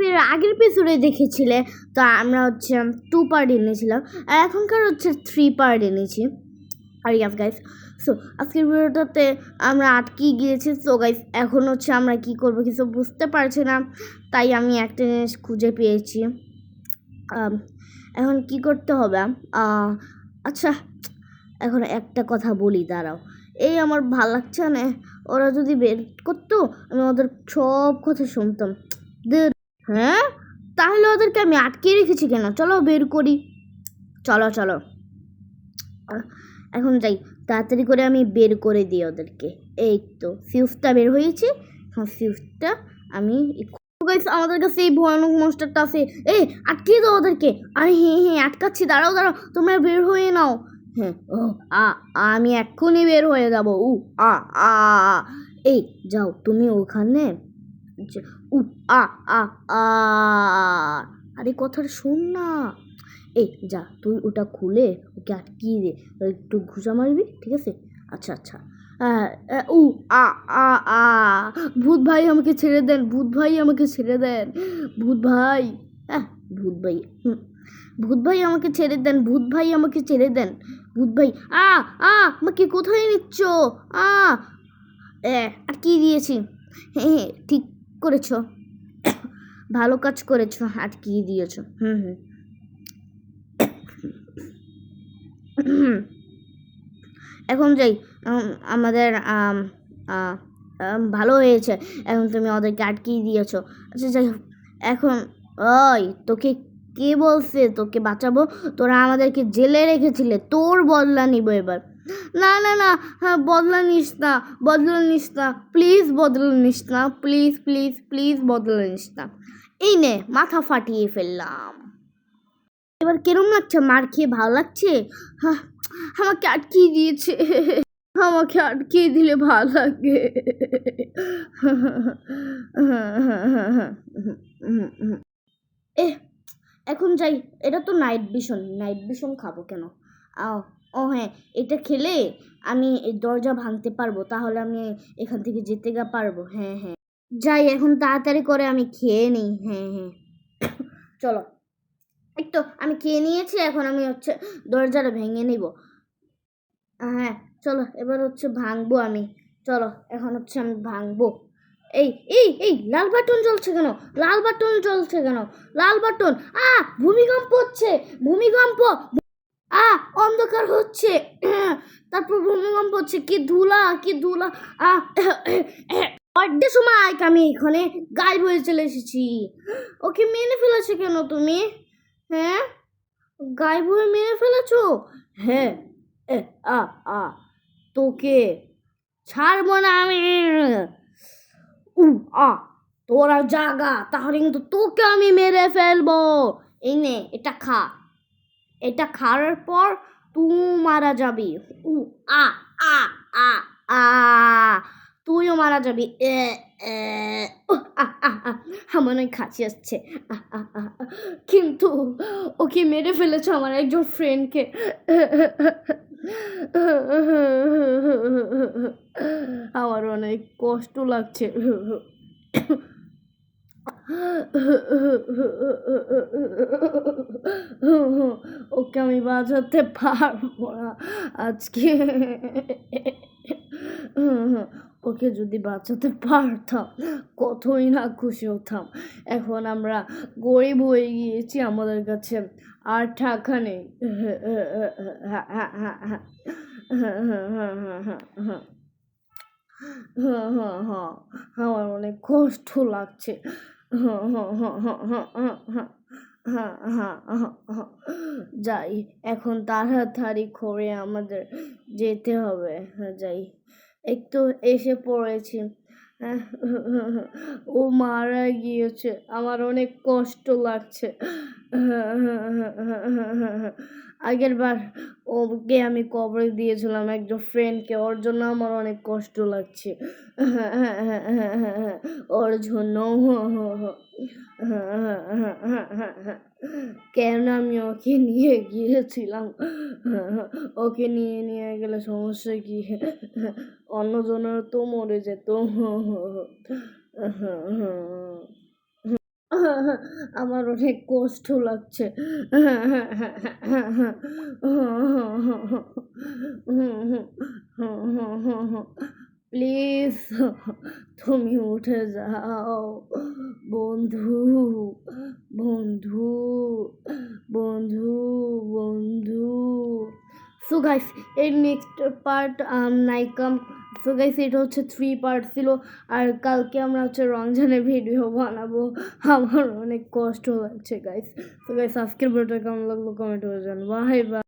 এর আগের এপিসোডে দেখেছিলে তো আমরা হচ্ছে 2 পার্ট এনেছিলাম, আর এখনকার হচ্ছে 3 পার্ট এনেছি। আর গাইস, সো আজকের ভিডিওটাতে আমরা আটকে গিয়েছি। সো গাইস, এখন হচ্ছে আমরা কি করব কিছু বুঝতে পারছি না, তাই আমি একটা জিনিস খুঁজে পেয়েছি। এখন কি করতে হবে? আচ্ছা, এখন একটা কথা বলি, দাঁড়াও। এই আমার ভাল লাগছে না, ওরা যদি বের করতো আমি ওদের সব কথা শুনতাম। হ্যাঁ, তাহলে ওদেরকে আমি আটকে রেখেছি কেন? চলো বের করি, চলো চলো এখন যাই, তাড়াতাড়ি করে আমি বের করে দিই ওদেরকে। এই তো ফিউজটা বের হয়েছে, এখন ফিউজটা আমি আমাদের কাছে এই ভয়ানক মনস্টারটা আছে। এই আটকে দাও ওদেরকে। আরে হ্যাঁ আটকাচ্ছি, দাঁড়াও দাঁড়াও, তোমরা বের হয়ে নাও। হ্যাঁ, ও আমি এক্ষুনি বের হয়ে যাবো। আ আ এই যাও তুমি ওখানে। উ আ আ আ আরে কথাটা শোন না। এই যা, তুই ওটা খুলে ওকে আটকিয়ে দে, একটু ঘুষা মারবি, ঠিক আছে? আচ্ছা আচ্ছা। উ আ আ আ ভূত ভাই আমাকে ছেড়ে দেন, ভূত ভাই আমাকে ছেড়ে দেন, ভূত ভাই। ভূত ভাই, ভূত ভাই আমাকে ছেড়ে দেন, ভূত ভাই আমাকে ছেড়ে দেন, ভূত ভাই। আমাকে কোথায় নিচ্ছ? আটকিয়ে দিয়েছি। হ্যাঁ ঠিক করেছ, ভালো কাজ করেছো, আটকিয়ে দিয়েছো। এখন যাই, আমাদের ভালো হয়েছে, এখন তুমি ওদেরকে আটকিয়ে দিয়েছো। আচ্ছা যাই হোক, এখন ওই তোকে কে বলছে তোকে বাঁচাবো? তোরা আমাদেরকে জেলে রেখেছিলে, তোর বদলা নিব এবার। না না না, বদলা নিস না, বদলা নিস না, প্লিজ বদলা নিস না, প্লিজ প্লিজ প্লিজ বদলা নিস না। এই নে, মাথা ফাটিয়ে ফেললাম। এবার কেরম লাগছে? মার খেয়ে ভালো লাগছে? আমাকে আটকিয়ে দিয়েছে, আমাকে আটকিয়ে দিলে ভালো লাগে। এখন যাই, এটা তো নাইট ভিশন, নাইট ভিশন খাবো কেন? ও হ্যাঁ, এটা খেলে আমি দরজা ভাঙতে পারবো, তাহলে আমি এখান থেকে যেতে পারবো। হ্যাঁ হ্যাঁ, যাই এখন তাড়াতাড়ি করে আমি খেয়ে নিই। হ্যাঁ হ্যাঁ, চলো। এই তো আমি খেয়ে নিয়েছি, এখন আমি হচ্ছে দরজাটা ভেঙে নিব। হ্যাঁ চলো, এবার হচ্ছে ভাঙবো আমি। চলো এখন হচ্ছে আমি ভাঙবো। এই এই এই লাল বাটন জ্বলছে কেন? লাল বাটন জ্বলছে কেন? লাল বাটন। ভূমিকম্প হচ্ছে, ভূমিকম্প। অন্ধকার হচ্ছে, তারপর ভূমিকম্প হচ্ছে। কি ধুলা, কি ধুলা। অর্ধেক সময় আমি এখানে গায়েব হয়ে চলে এসেছি। ওকে মেরে ফেলেছো কেন তুমি? হ্যাঁ, গায়েব হয়ে মেরে ফেলেছো? হ্যাঁ, আ আ তোকে ছাড়বো না আমি। আ তোরা জাগা, তাহলে কিন্তু তোকে আমি মেরে ফেলবো। এই নে, এটা খা, এটা খাওয়ার পর তুই মারা যাবি। আ আ আ আ তুইও মারা যাবি। আমার অনেক কাছে আসছে, কিন্তু ওকে মেরে ফেলেছে আমার একজন ফ্রেন্ডকে। আমার অনেক কষ্ট লাগছে। ওকে আমি বাঁচাতে পারবো না আজকে। ওকে যদি বাঁচাতে পারতাম কতই না খুশি হতাম। এখন আমরা গরিব হয়ে গিয়েছি, আমাদের কাছে আর টাকা নেই। আমার অনেক কষ্ট লাগছে। যাই, এখন তাড়াতাড়ি করে আমাদের যেতে হবে। যাই, একটু এসে পড়েছি। ও মারা গিয়েছে, আমার অনেক কষ্ট লাগছে। আগের বার ওকে আমি কবরে দিয়েছিলাম একজন ফ্রেন্ডকে, ওর জন্য আমার অনেক কষ্ট লাগছে। ওর জন্য কেন আমি ওকে নিয়ে গিয়েছিলাম? ওকে নিয়ে গেলে সমস্যা কি? অন্যজনের তো মরে যেত। আমার অনেক কষ্ট লাগছে। প্লিজ তুমি উঠে যাও বন্ধু, বন্ধু, বন্ধু, বন্ধু। সো গাইস এর নেক্সট পার্ট নাইকাম। সো গাইস এটা হচ্ছে 3 পার্ট ছিল। আর কালকে আমরা হচ্ছে রমজানের ভিডিও বানাবো। আমার অনেক কষ্ট লাগছে গাইস। সো গাইস আজকের ভিডিওটা কেমন লাগলো কমেন্ট করে জানাবেন। Bye bye.